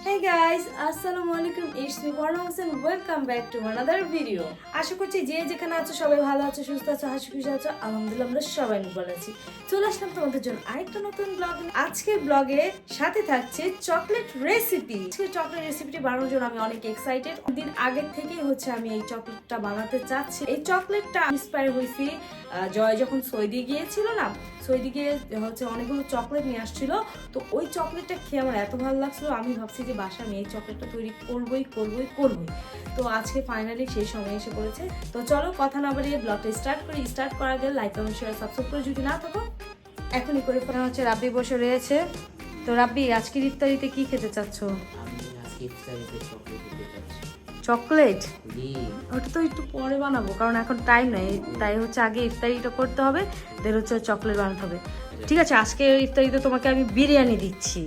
Hey guys, Assalamualaikum. It's me Borna Hossain. Welcome back to another video. আশা করছি যে যেখানে আছো সবাই ভালো আছো, সুস্থ আছো, হাসি খুশি আছো। আলহামদুলিল্লাহ আমরা সবাই ভালো আছি। চলে আসলাম তোমাদের জন্য আরেকটা নতুন ব্লগ। আজকের ব্লগে সাথে থাকছে চকলেট রেসিপি। আজকের চকলেট রেসিপিটি বানানোর জন্য আমি অনেক এক্সাইটেড। দিন আগের থেকেই আমি এই চকলেটটা বানাতে চাচ্ছি। এই চকলেটটা ইন্সপায়ার হয়েছি জয় যখন সৌদি গিয়েছিল না, সৌদি গিয়ে অনেকগুলো চকলেট নিয়ে আসছিল। তো ওই চকলেটটা খেয়ে আমার এত ভালো লাগছিল, আমি ভাবছি যে বাসা আমি এই চকলেটটা তৈরি করবই। তো আজকে ফাইনালি সেই সময় এসে পড়েছে। তো চলো কথা না বাড়িয়ে ব্লগটা স্টার্ট করি। স্টার্ট করার আগে লাইক কমেন্ট শেয়ার সাবস্ক্রাইব করে যদি না থাকো এখনই করে ফেলা হচ্ছে। রাব্বি বসে রয়েছে। তো রাব্বি আজকের ইফতারিতে কি খেতে চাচ্ছ? চকলেট? ওটা তো একটু পরে বানাবো, কারণ এখন টাইম নেই। তাই আগে ইফতারিটা করতে হবে, দেন চকলেট বানাতে হবে। ঠিক আছে, আজকে ইফতারিতে তোমাকে আমি বিরিয়ানি দিচ্ছি।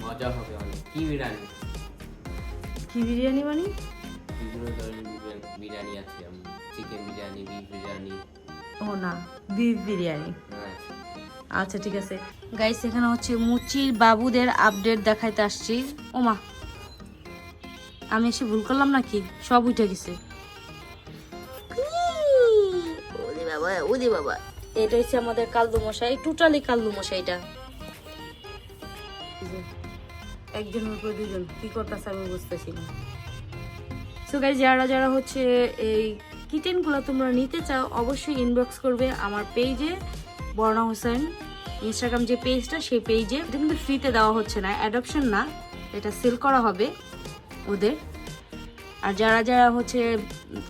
মজা হবে অনেক। কি বিরিয়ানি? কি বিরিয়ানি মানে? বিভিন্ন ধরনের বিরিয়ানি আছে, চিকেন বিরিয়ানি, বিফ বিরিয়ানি। ও না, বিফ বিরিয়ানি। আচ্ছা ঠিক আছে গাইস, এখানে মুচির বাবুদের আপডেট দেখাইতে আসছি। ওমা, আমি এসে ভুল করলাম নাকি? সব উঠে গেছে। ওরে বাবা, এটা হচ্ছে আমাদের কালদু মশাই, টোটালি কালদু মশাইটা। একজনের উপর দুজন কি করতেছে আমি বুঝতেছি না। সো গাইস, যারা এই কিচেনগুলো তোমরা নিতে চাও অবশ্যই ইনবক্স করবে আমার পেজে, বর্ণা হোসেন ইনস্টাগ্রাম যে পেজটা, সেই পেজে। এটা কিন্তু ফ্রিতে দেওয়া হচ্ছে না, অ্যাডপশন না, এটা সেল করা হবে ওদের। আর যারা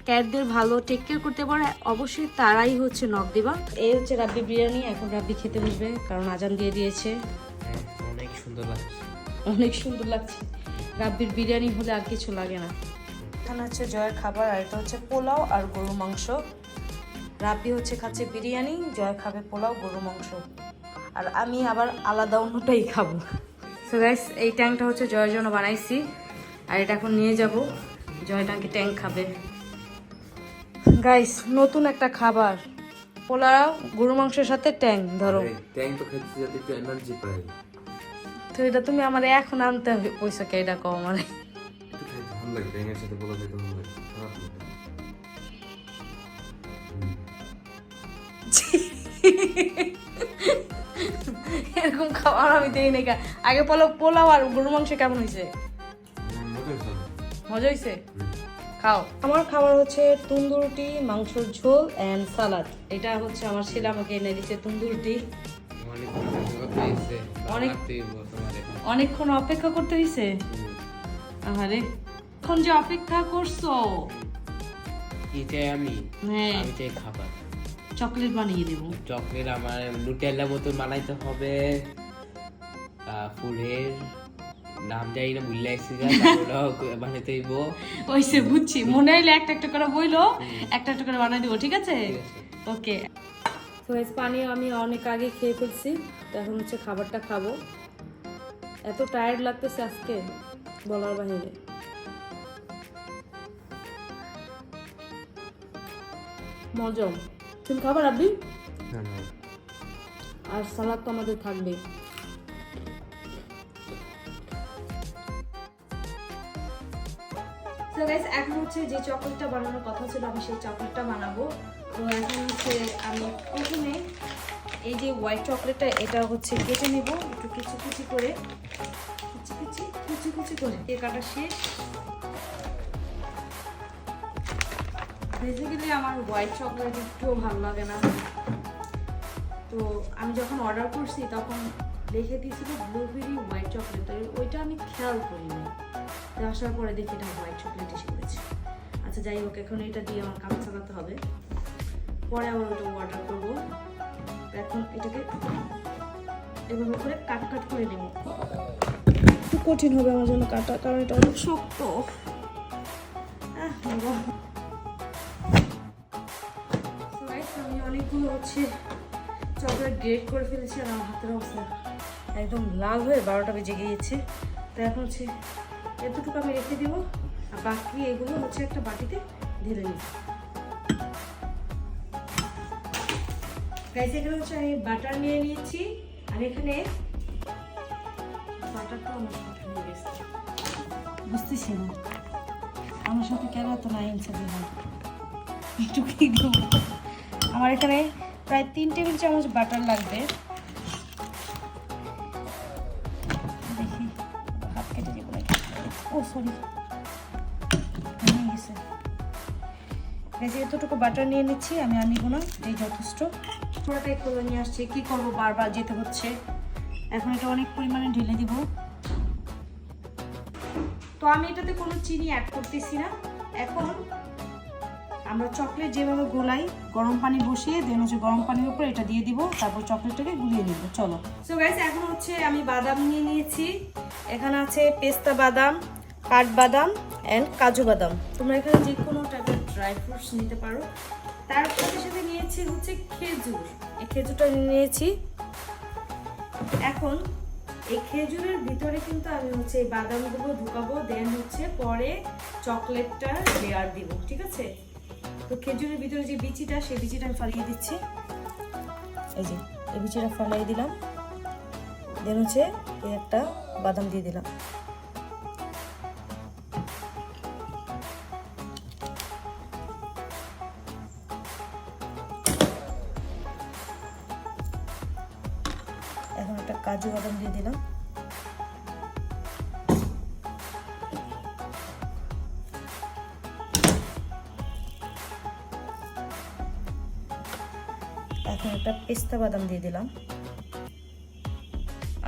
ক্যাটদের ভালো টেক কেয়ার করতে পারে অবশ্যই তারাই নক দিবা। এই রাব্বি বিরিয়ানি। এখন রাব্বি খেতে বসবে, কারণ আজান দিয়ে দিয়েছে। অনেক সুন্দর লাগছে, অনেক সুন্দর লাগছে। রাব্বির বিরিয়ানি হলে আর কিছু লাগে না। এখানে জয়ের খাবার, আর এটা পোলাও আর গরু মাংস। রাব্বি খাচ্ছে বিরিয়ানি, জয় খাবে পোলাও গরু মাংস, আর আমি আবার আলাদা অন্যটাই খাবো। সো গাইস, এই ট্যাঙ্কটা জয়ের জন্য বানাইছি, আর এটা এখন নিয়ে যাব। জয় ট্যাঙ্কে ট্যাঙ্ক খাবে। গাইস, নতুন একটা খাবার, পোলাও গরু মাংসের সাথে ট্যাঙ্ক। ধরো ট্যাঙ্ক তো খেতে যাতে একটু এনার্জি পাই। তো এটা তুমি আমার এখন আনতে হবে, পয়সা কে এটা কম আমার। একটু খাইতে ভালো লাগে, ট্যাঙ্কের সাথে পোলাও খেতে ভালো লাগে, খারাপ লাগে। এরকম খাবার আমি দেই না। আগে পোলাও আর গরু মাংস কেমন হয়েছে? মজা হয়েছে? খাও। আমার খাবার তন্দুর রুটি, মাংসের ঝোল এন্ড সালাদ। এটা আমার ছেলে আমাকে এনে দিয়েছে তন্দুর রুটি। অনেকক্ষণ অপেক্ষা করতে হয়েছে। আরে এখন যে অপেক্ষা করছো, কি চাই আমি? হ্যাঁ, আমি চাই খাবার। চকলেট বানিয়ে দেবো। চকলেট আমার নুটেলা মতো বানাইতে হবে। ফুলের নাম জানি না, ভুলে আসছি, বানাইতে হইব। ওইসে বুঝছি, মনে হইলে একটা একটা করে বইলো, একটা একটা করে বানাই দেবো। ঠিক আছে, ওকে। তো পানি আমি অনেক আগে খেয়ে ফেলছি, তো এখন খাবারটা খাবো। এত টায়ার্ড লাগতেছে আজকে বলার বাহিরে। মজা। তুমি খাবার আবি? আর সালাদ তো আমাদের থাকবে। তো গাইস, এখন যে চকলেটটা বানানোর কথা ছিল, আমি সেই চকলেটটা বানাবো। তো এখন আমি প্রথমে এই যে হোয়াইট চকলেটটা, এটা কেটে নেব একটু কুচি কুচি করে। কাটা শেষ। বেসিক্যালি আমার হোয়াইট চকলেট একটুও ভালো লাগে না। তো আমি যখন অর্ডার করছি তখন লিখে দিয়েছিল ব্লুবেরি হোয়াইট চকলেট, ওইটা আমি খেয়াল করিনি। তো আসার পরে দেখি এটা হোয়াইট চকলেট এসে পড়েছে। আচ্ছা যাই হোক, এখন এটা দিয়ে আমার কাজ চালাতে হবে, পরে আবার ওটা অর্ডার করবো। এখন এটাকে এভাবে করে কাট করে নেব। একটু কঠিন হবে আমার জন্য কাটা, কারণ এটা অনেক শক্ত। আমি অনেকগুলো চকলেট গ্রেট করে ফেলেছি, আর আমার হাতের অবস্থা একদম লাল হয়ে 12টা বেজে গিয়েছে। তো এখন এতটুকু আমি রেখে দিব, আর বাকি এগুলো একটা বাটিতে ঢেলে নিব। গাইস, এখানে আমি বাটার নিয়ে নিয়েছি, আর এখানে বাটারটা আমার হয়ে গেছে। বুঝতেছি না আমার সাথে কেন এত না ইনসা দিলাম, একটু কি দেবো। আমার এখানে প্রায় 3 টেবিল চামচ বাটার লাগবে। দেখি হাত কেটে দিব নাকি। ও সরি, ভেঙে গেছে। এই যে এতটুকু বাটার নিয়ে নিচ্ছি আমি, আর নিব না, এই যথেষ্ট। পুরোটাই খুলে নিয়ে আসছি, কি করব বারবার যেতে হচ্ছে। এখন এটা অনেক পরিমাণে ঢেলে দিব। তো আমি এটাতে কোনো চিনি অ্যাড করতেছি না। এখন আমরা চকলেট যেভাবে গোলাই, গরম পানি বসিয়ে দেন হচ্ছে গরম পানির উপর এটা দিয়ে দিব, তারপর চকলেটটাকে গুলিয়ে নিব। চলো। সো গাইস, এখন হচ্ছে আমি বাদাম নিয়ে নিয়েছি। এখানে আছে পেস্তা বাদাম, কাঠবাদাম অ্যান্ড কাজু বাদাম। তোমরা এখানে যে কোনো টাইপের ড্রাই ফ্রুটস নিতে পারো। তার সাথে সাথে নিয়েছি হচ্ছে খেজুর, এই খেজুরটা নিয়েছি। এখন এই খেজুরের ভিতরে কিন্তু আমি হচ্ছে এই বাদামগুলো ঢুকাবো, দেন হচ্ছে পরে চকলেটটা লেয়ার দিব, ঠিক আছে? তো খেজুরের ভিতরে যে বিচিটা, সেই বিচিটা আমি ফালিয়ে দিচ্ছি। এই যে এই বিচিটা ফালিয়ে দিলাম, দেন হচ্ছে এই একটা বাদাম দিয়ে দিলাম। এখন একটা কাজু বাদাম দিয়ে দিলাম। এখন একটা পেস্তা বাদাম দিয়ে দিলাম।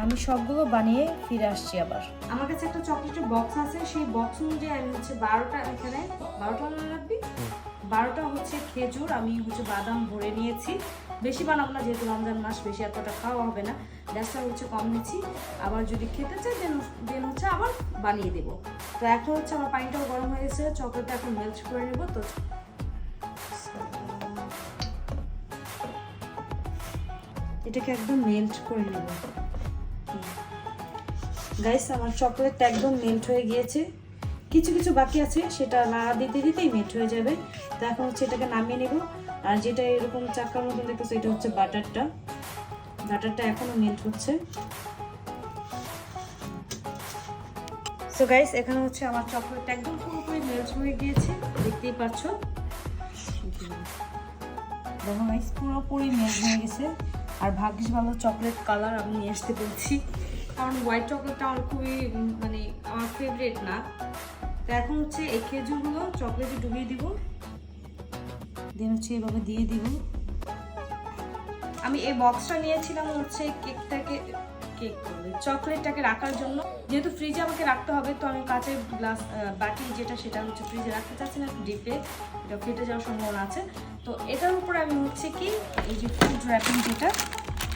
আমি সবগুলো বানিয়ে ফিরে আসছি আবার। আমার কাছে একটা চকলেটের বক্স আছে, সেই বক্স অনুযায়ী আমি হচ্ছে 12টা, এখানে 12টা লাগবে, 12টা হচ্ছে খেজুর আমি হচ্ছে বাদাম ভরে নিয়েছি। বেশি বানাবো না, যেহেতু রমজান মাস, বেশি এতটা খাওয়া হবে না, গ্যাসটা হচ্ছে কম নিচ্ছি। আবার যদি খেতে চাই দেন হচ্ছে আবার বানিয়ে দেবো। তো এখন হচ্ছে আমার পানিটাও গরম হয়ে গেছে, চকলেটটা এখন মেল্ট করে নেবো। তো এটাকে একদম মেল্ট করে নেব। গাইস, আমার চকলেটটা একদম মেল্ট হয়ে গিয়েছে, কিছু কিছু বাকি আছে, সেটা নাড়া দিতে দিতেই মেল্ট হয়ে যাবে। তো এখন হচ্ছে এটাকে নামিয়ে নেব। আর যেটা এরকম চাকার মতন দেখতেছে, এটা হচ্ছে বাটারটা। বাটারটা এখনো মেল্ট হচ্ছে। সো গাইস, এখানে হচ্ছে আমার চকলেটটা একদম পুরোপুরি মেল্ট হয়ে গিয়েছে, দেখতেই পাচ্ছ। দেখো গাইস, পুরোপুরি মেল্ট হয়ে গেছে। আর ভাগ্যিস ভালো চকলেট কালার আমি নিয়ে আসতে পেরেছি, কারণ হোয়াইট চকলেটটা আমার খুবই মানে আমার ফেভারিট না। তো এখন হচ্ছে এই খেজুরগুলো চকলেটে ডুবিয়ে দিব, দেন হচ্ছে এভাবে দিয়ে দিব। আমি এই বক্সটা নিয়েছিলাম হচ্ছে চকলেটটাকে রাখার জন্য, যেহেতু ফ্রিজে আমাকে রাখতে হবে। তো আমি কাঁচের গ্লাস বাটি যেটা, সেটা হচ্ছে ফ্রিজে রাখতে চাচ্ছি না, ডিপে এটা ফেটে যাওয়ার সম্ভাবনা আছে। তো এটার উপরে আমি হচ্ছে কি এই যে ফুড র্যাপিং, যেটা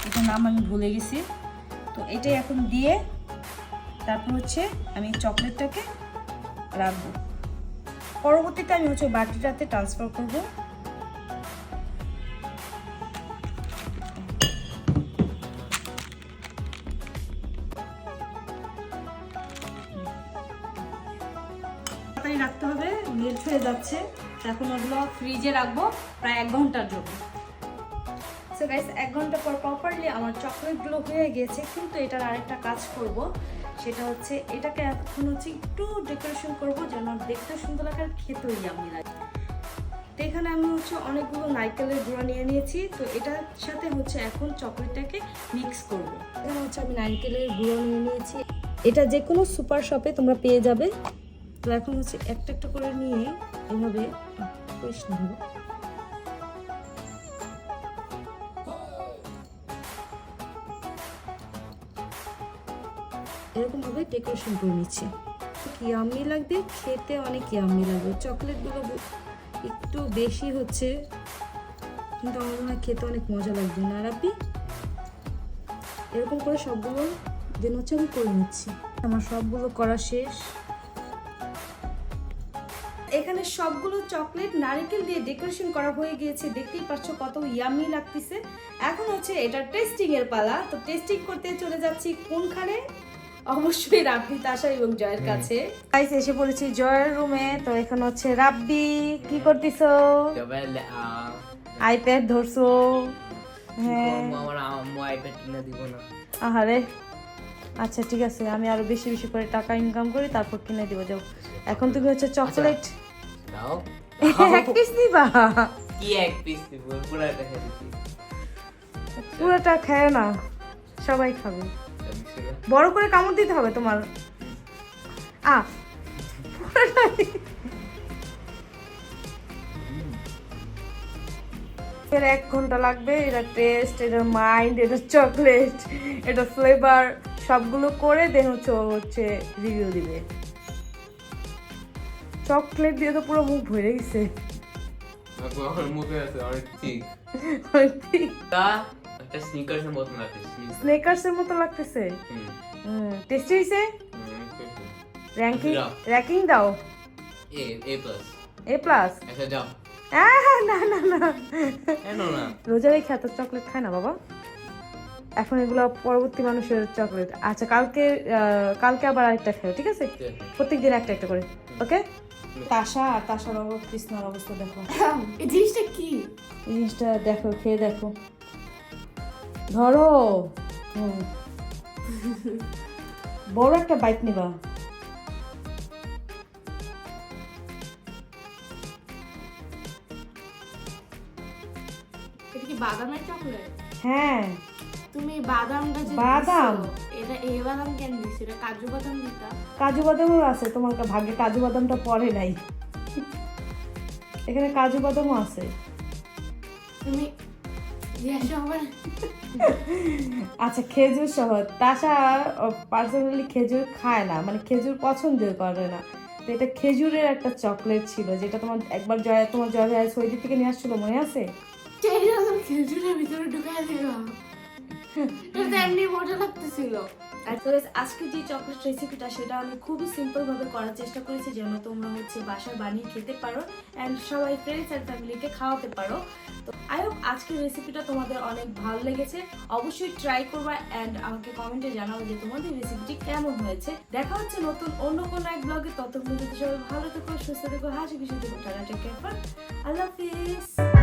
এটার নাম আমি ভুলে গেছি, তো এটাই এখন দিয়ে তারপর হচ্ছে আমি চকলেটটাকে রাখবো। পরবর্তীতে আমি হচ্ছে বাটিটাতে ট্রান্সফার করবো। রাখতে হবে, মেল্ট হয়ে যাচ্ছে। এখন ওগুলো ফ্রিজে রাখবো প্রায় 1 ঘন্টার জন্য। সো গাইস, 1 ঘন্টা পর প্রপারলি আমার চকলেটগুলো হয়ে গেছে। কিন্তু এটার আরেকটা কাজ করব, সেটা হচ্ছে এটাকে এখন হচ্ছে একটু ডেকোরেশন করব, যেন দেখতে সুন্দর লাগে আর খেতেও ইয়াম্মি লাগে। তো এখানে আমি হচ্ছে অনেকগুলো নারকেলের গুঁড়া নিয়ে নিয়েছি। তো এটার সাথে হচ্ছে এখন চকলেটটাকে মিক্স করব। এখানে হচ্ছে আমি নারকেলের গুঁড়ো নিয়ে নিয়েছি, এটা যে কোনো সুপার শপে তোমরা পেয়ে যাবে। তো এখন হচ্ছে একটা একটা করে নিয়ে এভাবে এরকম ভাবে ডেকোরেশন করে নিচ্ছি। ইয়াম্মি লাগবে খেতে, অনেক ইয়াম্মি লাগবে। চকলেটগুলো একটু বেশি হচ্ছে, কিন্তু আমার মনে হয় খেতে অনেক মজা লাগবে না রাব্বি? এরকম করে সবগুলো দিন হচ্ছে আমি করে নিচ্ছি। আমার সবগুলো করা শেষ। এখানে সবগুলো চকলেট নারকেল দিয়ে ডেকোরেশন করা হয়ে গিয়েছে, দেখতেই পাচ্ছ কত ইয়াম্মি লাগতেছে। এখন হচ্ছে এটা টেস্টিং এর পালা। তো টেস্টিং করতে চলে যাচ্ছি কোনখানে? অবশ্যই রাব্বি, তাশা এবং জয়ের কাছে। গাইস, এসে পড়েছি জয়ের রুমে। তো এখন হচ্ছে রাব্বি, কি করতেছো? আইপ্যাড ধরছো? হ্যাঁ, আমার আম্মু আইপ্যাড কিনে দিব না। আহারে, আচ্ছা ঠিক আছে, আমি আরো বেশি বেশি করে টাকা ইনকাম করি, তারপর কিনে দিব। যাও, এখন তুমি হচ্ছে চকলেট দাও এক পিস নিবা? কি এক পিস দিব, পুরাটা খেয়ে দিচ্ছি। পুরোটা খায় না, সবাই খাবে। বড় করে কামড় দিতে হবে তোমার। পুরোটাই। এর 1 ঘন্টা লাগবে। এটা টেস্ট, এটা মাইন্ড, এটা চকলেট, এটা ফ্লেভার সবগুলো করে দেন হচ্ছে রিভিউ দিবে। চকলেট দিয়ে তো পুরো মুখ ভরে গেছে। আমার মুখে আছে অনেক ঠিক। তা একটা স্নিকার্সের মতো লাগে। স্নেকার্সের মতো লাগতেছে। টেস্টি হইছে? র‍্যাঙ্কিং দাও। A+। আচ্ছা যাও। না না না, কেন না? রোজা রেখে এত চকলেট খায় না বাবা। এখন এগুলো পরবর্তী মানুষের চকলেট। আচ্ছা কালকে আবার আরেকটা খাও, ঠিক আছে? প্রত্যেকদিন একটা একটা করে, ওকে? তাসার কৃষ্ণার অবস্থা দেখো। এই জিনিসটা কি? এই জিনিসটা দেখো, খেয়ে দেখো। ধরো। বড় একটা বাইট নিবা। এটা কি বাদামের চকলেট? হ্যাঁ তুমি বাদামটা যে বাদাম? দিছো, এটা এই বাদাম কেন দিছো? এটা কাজু বাদাম দিতা। কাজু বাদামও আছে, তোমার ভাগ্যে কাজু বাদামটা পড়ে নাই। এখানে কাজু বাদামও আছে। তুমি জিজ্ঞাসা হবে না? আচ্ছা খেজুর সহ। তাসা পার্সোনালি খেজুর খায় না, মানে খেজুর পছন্দ করে না। তো এটা খেজুরের একটা চকলেট ছিল, যেটা তোমার একবার তোমার জয় ভাই সৌদি থেকে নিয়ে আসছিল, মনে আছে? সেইটা তো খেজুরের ভিতরে ঢুকাই দিল। এটা তো এমনি মজা লাগতেছিল। আজকে যে চকলেট রেসিপিটা, সেটা আমি খুবই সিম্পল ভাবে করার চেষ্টা করেছি, যেন তোমরা হচ্ছে বাসায় বানিয়ে খেতে পারো এন্ড সবাই ফ্রেন্ডস এন্ড ফ্যামিলিকে খাওয়াতে পারো। তো আই হোপ আজকের রেসিপিটা তোমাদের অনেক ভালো লেগেছে। অবশ্যই ট্রাই করবা এন্ড আমাকে কমেন্টে জানাবে যে তোমাদের রেসিপিটি কেমন হয়েছে। দেখা হচ্ছে নতুন অন্য কোনো এক ব্লগে। ততক্ষণ যদি সবাই ভালো থেকো, সুস্থ থেকো, হাসি খুশি থেকো। টাটা, টেক কেয়ার, আল্লাহ হাফিজ।